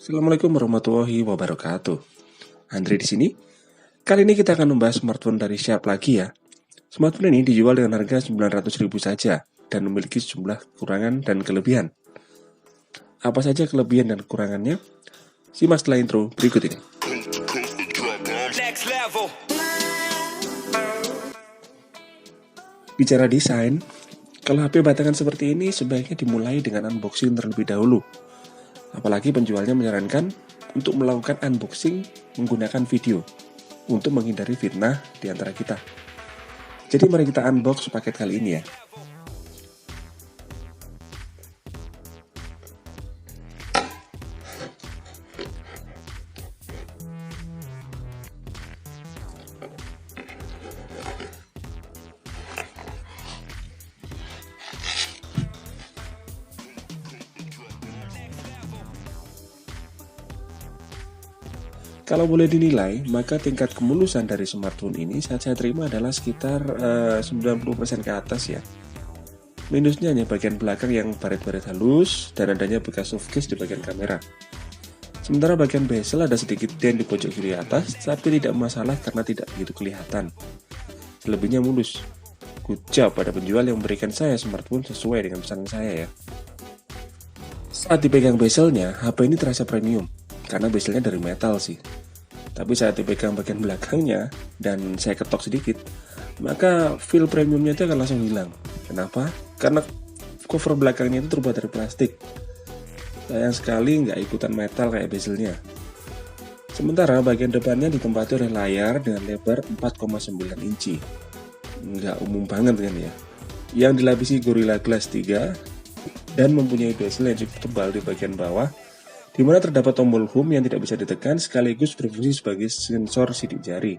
Assalamualaikum warahmatullahi wabarakatuh. Andre di sini. Kali ini kita akan membahas smartphone dari Sharp lagi ya. Smartphone ini dijual dengan harga 900.000 saja dan memiliki sejumlah kekurangan dan kelebihan. Apa saja kelebihan dan kekurangannya? Simak setelah intro berikut ini. Bicara desain, kalau HP batangan seperti ini sebaiknya dimulai dengan unboxing terlebih dahulu. Apalagi penjualnya menyarankan untuk melakukan unboxing menggunakan video untuk menghindari fitnah di antara kita. Jadi mari kita unbox paket kali ini ya. Kalau boleh dinilai, maka tingkat kemulusan dari smartphone ini saat saya terima adalah sekitar 90% ke atas ya. Minusnya hanya bagian belakang yang baret-baret halus dan adanya bekas soft case di bagian kamera. Sementara bagian bezel ada sedikit dent di pojok kiri atas, tapi tidak masalah karena tidak begitu kelihatan. Selebihnya mulus. Good job pada penjual yang memberikan saya smartphone sesuai dengan pesanan saya ya. Saat dipegang bezelnya, HP ini terasa premium, karena bezelnya dari metal sih. Tapi saat dipegang bagian belakangnya dan saya ketok sedikit, maka feel premiumnya itu akan langsung hilang. Kenapa? Karena cover belakangnya itu terbuat dari plastik. Sayang sekali nggak ikutan metal kayak bezelnya. Sementara bagian depannya ditempati oleh layar dengan lebar 4,9 inci. Nggak umum banget kan ya. Yang dilapisi Gorilla Glass 3 dan mempunyai bezel yang cukup tebal di bagian bawah, di mana terdapat tombol home yang tidak bisa ditekan sekaligus berfungsi sebagai sensor sidik jari.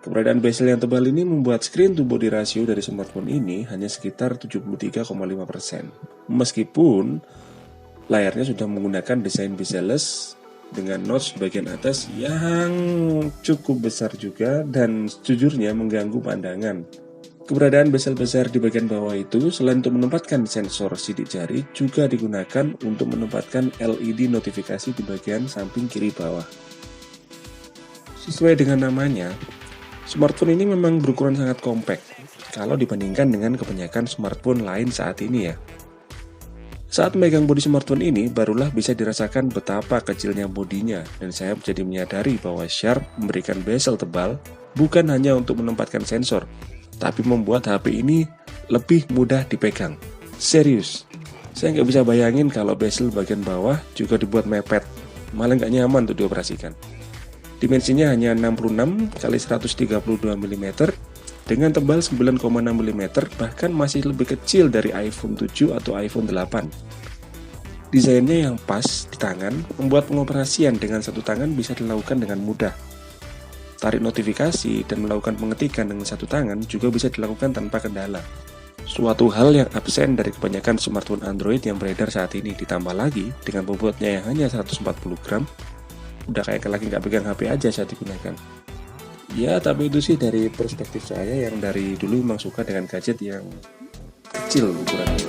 Keberadaan bezel yang tebal ini membuat screen to body ratio dari smartphone ini hanya sekitar 73,5%. Meskipun layarnya sudah menggunakan desain bezel-less dengan notch di bagian atas yang cukup besar juga dan sejujurnya mengganggu pandangan. Keberadaan bezel besar di bagian bawah itu selain untuk menempatkan sensor sidik jari juga digunakan untuk menempatkan LED notifikasi di bagian samping kiri bawah. Sesuai dengan namanya, smartphone ini memang berukuran sangat compact kalau dibandingkan dengan kebanyakan smartphone lain saat ini ya. Saat memegang bodi smartphone ini barulah bisa dirasakan betapa kecilnya bodinya dan saya jadi menyadari bahwa Sharp memberikan bezel tebal bukan hanya untuk menempatkan sensor, tapi membuat HP ini lebih mudah dipegang. Serius, saya nggak bisa bayangin kalau bezel bagian bawah juga dibuat mepet, malah nggak nyaman untuk dioperasikan. Dimensinya hanya 66 x 132 mm dengan tebal 9,6 mm, bahkan masih lebih kecil dari iPhone 7 atau iPhone 8. Desainnya yang pas di tangan membuat pengoperasian dengan satu tangan bisa dilakukan dengan mudah. Tarik notifikasi dan melakukan pengetikan dengan satu tangan juga bisa dilakukan tanpa kendala. Suatu hal yang absen dari kebanyakan smartphone Android yang beredar saat ini, ditambah lagi dengan bobotnya yang hanya 140 gram, udah kayak lagi nggak pegang HP aja saat digunakan. Ya, tapi itu sih dari perspektif saya yang dari dulu memang suka dengan gadget yang kecil ukurannya.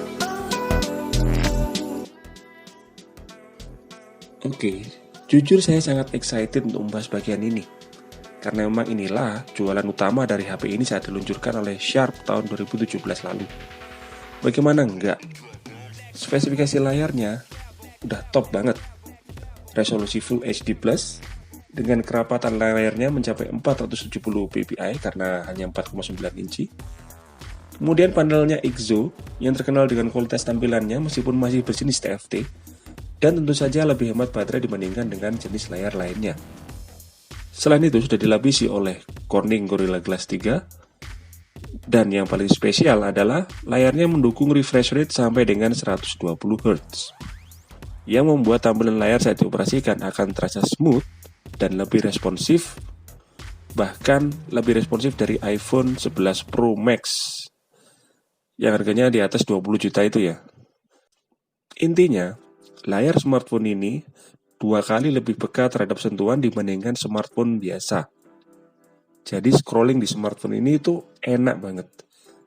Oke, jujur saya sangat excited untuk membahas bagian ini. Karena memang inilah jualan utama dari HP ini saat diluncurkan oleh Sharp tahun 2017 lalu. Bagaimana enggak? Spesifikasi layarnya udah top banget. Resolusi Full HD+, dengan kerapatan layarnya mencapai 470 ppi karena hanya 4,9 inci. Kemudian panelnya IXO yang terkenal dengan kualitas tampilannya meskipun masih berjenis TFT. Dan tentu saja lebih hemat baterai dibandingkan dengan jenis layar lainnya. Selain itu sudah dilapisi oleh Corning Gorilla Glass 3 dan yang paling spesial adalah layarnya mendukung refresh rate sampai dengan 120 Hz yang membuat tampilan layar saat dioperasikan akan terasa smooth dan lebih responsif, bahkan lebih responsif dari iPhone 11 Pro Max yang harganya di atas 20 juta itu ya. Intinya, layar smartphone ini 2 kali lebih peka terhadap sentuhan dibandingkan smartphone biasa. Jadi scrolling di smartphone ini itu enak banget.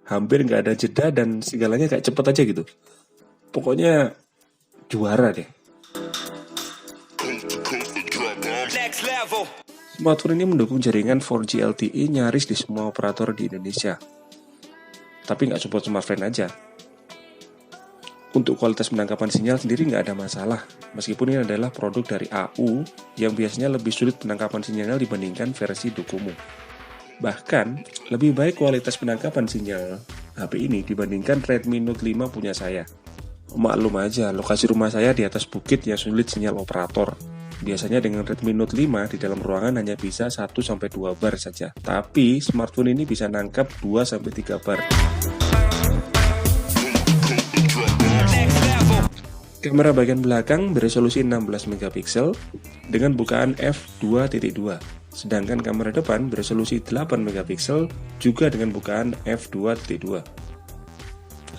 Hampir nggak ada jeda dan segalanya kayak cepet aja gitu. Pokoknya juara deh. Smartphone ini mendukung jaringan 4G LTE nyaris di semua operator di Indonesia. Tapi nggak support smartphone aja. Untuk kualitas penangkapan sinyal sendiri nggak ada masalah, meskipun ini adalah produk dari AU yang biasanya lebih sulit penangkapan sinyal dibandingkan versi Docomo. Bahkan, lebih baik kualitas penangkapan sinyal HP ini dibandingkan Redmi Note 5 punya saya. Maklum aja, lokasi rumah saya di atas bukit yang sulit sinyal operator. Biasanya dengan Redmi Note 5 di dalam ruangan hanya bisa 1-2 bar saja. Tapi smartphone ini bisa nangkap 2-3 bar. Kamera bagian belakang beresolusi 16 megapiksel dengan bukaan f2.2. Sedangkan kamera depan beresolusi 8 megapiksel juga dengan bukaan f2.2.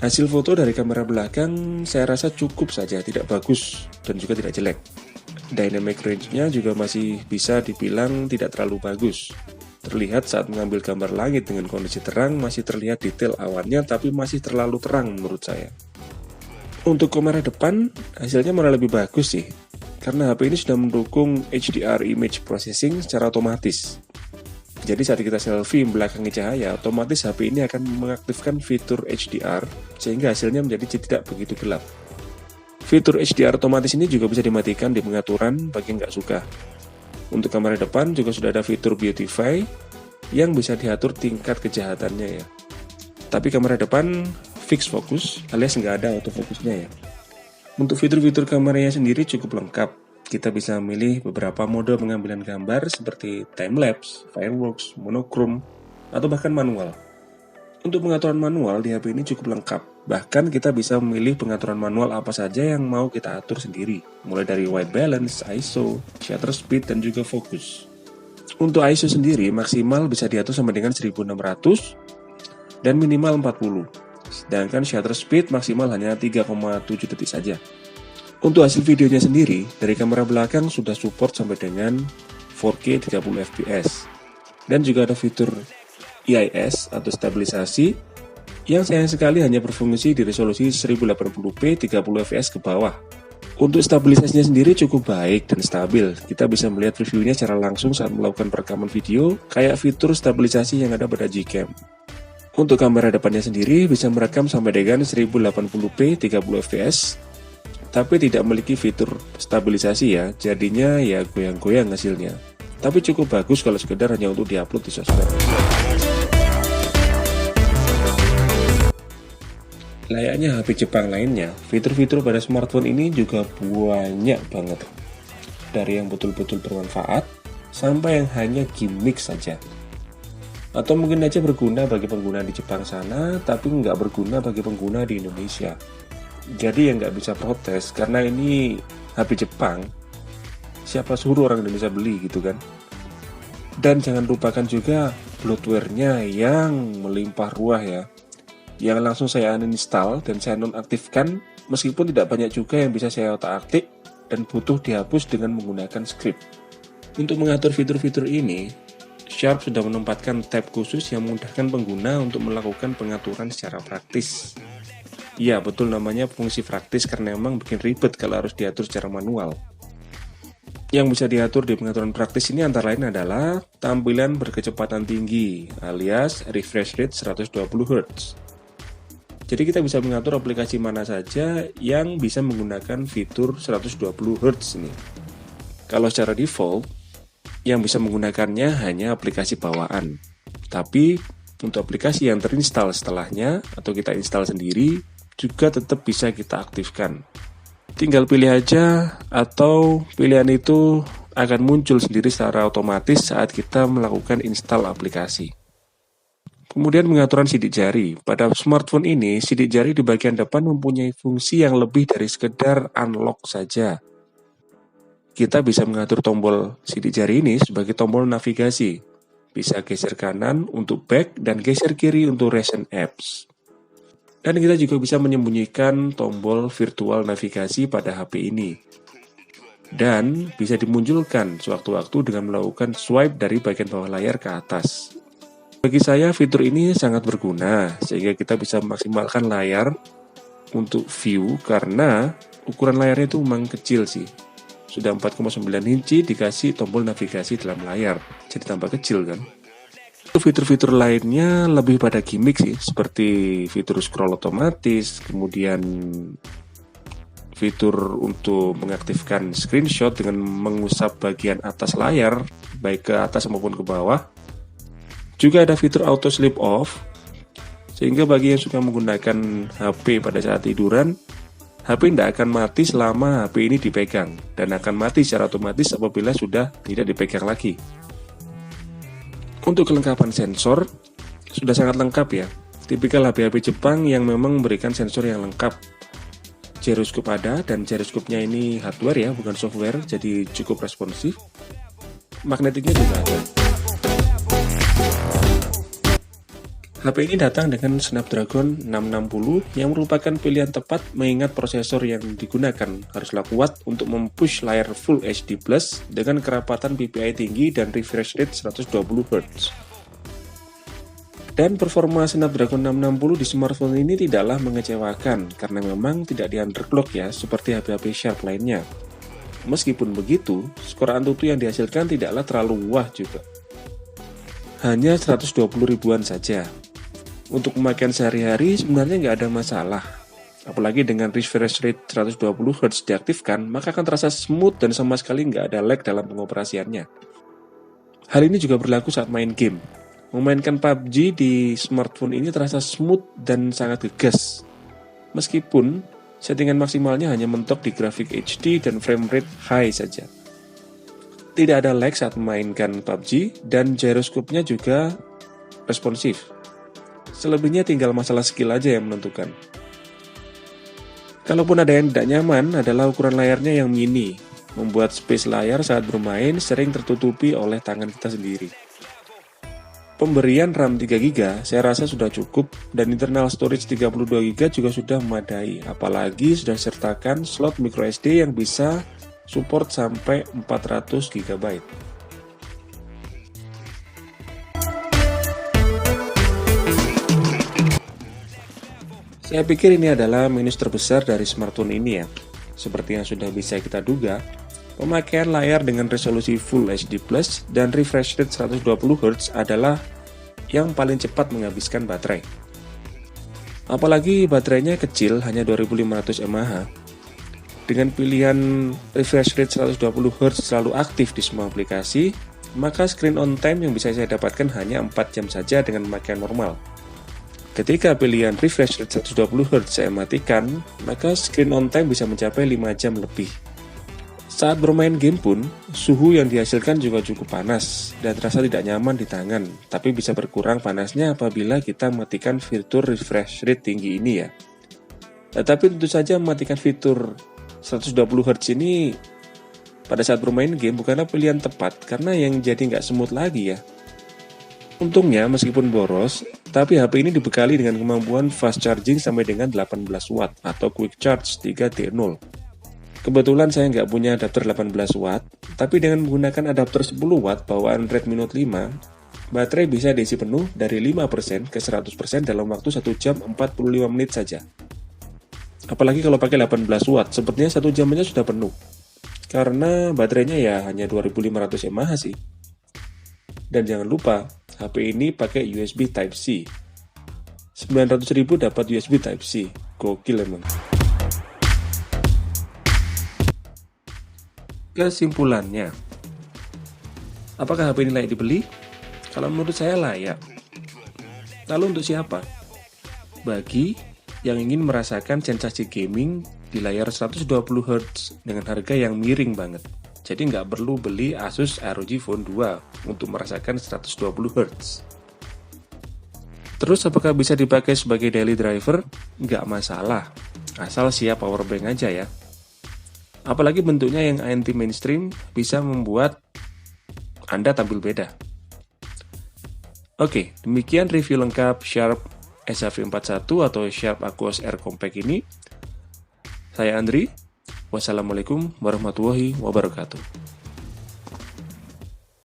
Hasil foto dari kamera belakang saya rasa cukup saja, tidak bagus dan juga tidak jelek. Dynamic range-nya juga masih bisa dibilang tidak terlalu bagus. Terlihat saat mengambil gambar langit dengan kondisi terang masih terlihat detail awannya, tapi masih terlalu terang menurut saya. Untuk kamera depan hasilnya malah lebih bagus sih, karena HP ini sudah mendukung HDR image processing secara otomatis. Jadi saat kita selfie membelakangi cahaya, otomatis HP ini akan mengaktifkan fitur HDR sehingga hasilnya menjadi tidak begitu gelap. Fitur HDR otomatis ini juga bisa dimatikan di pengaturan bagi yang nggak suka. Untuk kamera depan juga sudah ada fitur Beautify yang bisa diatur tingkat kejahatannya ya. Tapi kamera depan fix fokus alias nggak ada autofokusnya ya. Untuk fitur-fitur kameranya sendiri cukup lengkap. Kita bisa memilih beberapa mode pengambilan gambar seperti time-lapse, fireworks, monochrome, atau bahkan manual. Untuk pengaturan manual di HP ini cukup lengkap. Bahkan kita bisa memilih pengaturan manual apa saja yang mau kita atur sendiri. Mulai dari white balance, ISO, shutter speed, dan juga fokus. Untuk ISO sendiri maksimal bisa diatur sampai dengan 1600 dan minimal 40. Sedangkan shutter speed maksimal hanya 3,7 detik saja. Untuk hasil videonya sendiri, dari kamera belakang sudah support sampai dengan 4K 30 fps. Dan juga ada fitur EIS atau stabilisasi yang sayang sekali hanya berfungsi di resolusi 1080p 30 fps ke bawah. Untuk stabilisasinya sendiri cukup baik dan stabil. Kita bisa melihat reviewnya secara langsung saat melakukan perekaman video, kayak fitur stabilisasi yang ada pada Gcam. Untuk kamera depannya sendiri bisa merekam sampai dengan 1080p 30 fps, tapi tidak memiliki fitur stabilisasi ya, jadinya ya goyang-goyang hasilnya. Tapi cukup bagus kalau sekedar hanya untuk diupload di sosmed. Layaknya HP Jepang lainnya, fitur-fitur pada smartphone ini juga banyak banget. Dari yang betul-betul bermanfaat, sampai yang hanya gimmick saja. Atau mungkin aja berguna bagi pengguna di Jepang sana, tapi nggak berguna bagi pengguna di Indonesia. Jadi yang nggak bisa protes, karena ini HP Jepang, siapa suruh orang Indonesia beli gitu kan. Dan jangan lupakan juga bloatware-nya yang melimpah ruah ya, yang langsung saya uninstall dan saya nonaktifkan, meskipun tidak banyak juga yang bisa saya otak-atik dan butuh dihapus dengan menggunakan script. Untuk mengatur fitur-fitur ini, Sharp sudah menempatkan tab khusus yang memudahkan pengguna untuk melakukan pengaturan secara praktis. Ya, betul namanya fungsi praktis karena memang bikin ribet kalau harus diatur secara manual. Yang bisa diatur di pengaturan praktis ini antara lain adalah tampilan berkecepatan tinggi alias refresh rate 120Hz. Jadi kita bisa mengatur aplikasi mana saja yang bisa menggunakan fitur 120Hz ini. Kalau secara default, yang bisa menggunakannya hanya aplikasi bawaan. Tapi untuk aplikasi yang terinstall setelahnya atau kita install sendiri juga tetap bisa kita aktifkan. Tinggal pilih aja atau pilihan itu akan muncul sendiri secara otomatis saat kita melakukan install aplikasi. Kemudian pengaturan sidik jari. Pada smartphone ini, sidik jari di bagian depan mempunyai fungsi yang lebih dari sekedar unlock saja. Kita bisa mengatur tombol sidik jari ini sebagai tombol navigasi. Bisa geser kanan untuk back dan geser kiri untuk recent apps. Dan kita juga bisa menyembunyikan tombol virtual navigasi pada HP ini. Dan bisa dimunculkan sewaktu-waktu dengan melakukan swipe dari bagian bawah layar ke atas. Bagi saya fitur ini sangat berguna sehingga kita bisa memaksimalkan layar untuk view karena ukuran layarnya itu memang kecil sih. Sudah 4,9 inci dikasih tombol navigasi dalam layar, jadi tambah kecil kan. Fitur-fitur lainnya lebih pada gimmick sih, seperti fitur scroll otomatis, kemudian fitur untuk mengaktifkan screenshot dengan mengusap bagian atas layar, baik ke atas maupun ke bawah. Juga ada fitur auto sleep off, sehingga bagi yang suka menggunakan HP pada saat tiduran, HP tidak akan mati selama HP ini dipegang, dan akan mati secara otomatis apabila sudah tidak dipegang lagi. Untuk kelengkapan sensor, sudah sangat lengkap ya. Tipikal HP-HP Jepang yang memang memberikan sensor yang lengkap. Gyroscope ada, dan gyroscope-nya ini hardware ya, bukan software, jadi cukup responsif. Magnetiknya juga ada. HP ini datang dengan Snapdragon 660 yang merupakan pilihan tepat mengingat prosesor yang digunakan haruslah kuat untuk mempush layar Full HD Plus dengan kerapatan PPI tinggi dan refresh rate 120Hz. Dan performa Snapdragon 660 di smartphone ini tidaklah mengecewakan karena memang tidak di-underclock ya seperti HP-HP Sharp lainnya. Meskipun begitu, skor Antutu yang dihasilkan tidaklah terlalu wah juga. Hanya 120 ribuan saja. Untuk pemakaian sehari-hari sebenarnya nggak ada masalah. Apalagi dengan refresh rate 120Hz diaktifkan, maka akan terasa smooth dan sama sekali nggak ada lag dalam pengoperasiannya. Hal ini juga berlaku saat main game. Memainkan PUBG di smartphone ini terasa smooth dan sangat gegas. Meskipun settingan maksimalnya hanya mentok di grafik HD dan frame rate high saja. Tidak ada lag saat memainkan PUBG dan gyroscope-nya juga responsif. Selebihnya tinggal masalah skill aja yang menentukan. Kalaupun ada yang tidak nyaman adalah ukuran layarnya yang mini, membuat space layar saat bermain sering tertutupi oleh tangan kita sendiri. Pemberian RAM 3GB saya rasa sudah cukup dan internal storage 32GB juga sudah memadai, apalagi sudah disertakan slot microSD yang bisa support sampai 400GB. Saya pikir ini adalah minus terbesar dari smartphone ini ya. Seperti yang sudah bisa kita duga, pemakaian layar dengan resolusi Full HD Plus dan refresh rate 120Hz adalah yang paling cepat menghabiskan baterai. Apalagi baterainya kecil, hanya 2500 mAh. Dengan pilihan refresh rate 120Hz selalu aktif di semua aplikasi, maka screen on time yang bisa saya dapatkan hanya 4 jam saja dengan pemakaian normal. Ketika pilihan refresh rate 120Hz saya matikan, maka screen on time bisa mencapai 5 jam lebih. Saat bermain game pun, suhu yang dihasilkan juga cukup panas dan terasa tidak nyaman di tangan, tapi bisa berkurang panasnya apabila kita mematikan fitur refresh rate tinggi ini ya. Tetapi tentu saja mematikan fitur 120Hz ini pada saat bermain game bukanlah pilihan tepat karena yang jadi nggak smooth lagi ya. Untungnya meskipun boros, tapi HP ini dibekali dengan kemampuan fast charging sampai dengan 18 watt atau quick charge 3D0. Kebetulan saya nggak punya adapter 18 watt, tapi dengan menggunakan adapter 10 watt bawaan Redmi Note 5, baterai bisa diisi penuh dari 5% ke 100% dalam waktu 1 jam 45 menit saja. Apalagi kalau pakai 18 watt, sepertinya 1 jam aja sudah penuh. Karena baterainya ya hanya 2500 mAh sih. Dan jangan lupa, HP ini pakai USB Type-C. 900.000 dapat USB Type-C. Gokil emang. Kesimpulannya, apakah HP ini layak dibeli? Kalau menurut saya layak. Lalu untuk siapa? Bagi yang ingin merasakan sensasi gaming di layar 120Hz dengan harga yang miring banget. Jadi nggak perlu beli Asus ROG Phone 2 untuk merasakan 120Hz. Terus apakah bisa dipakai sebagai daily driver? Nggak masalah, asal siap powerbank aja ya. Apalagi bentuknya yang anti mainstream bisa membuat Anda tampil beda. Oke, demikian review lengkap Sharp SHV41 atau Sharp Aquos R Compact ini. Saya Andri. Wassalamualaikum warahmatullahi wabarakatuh.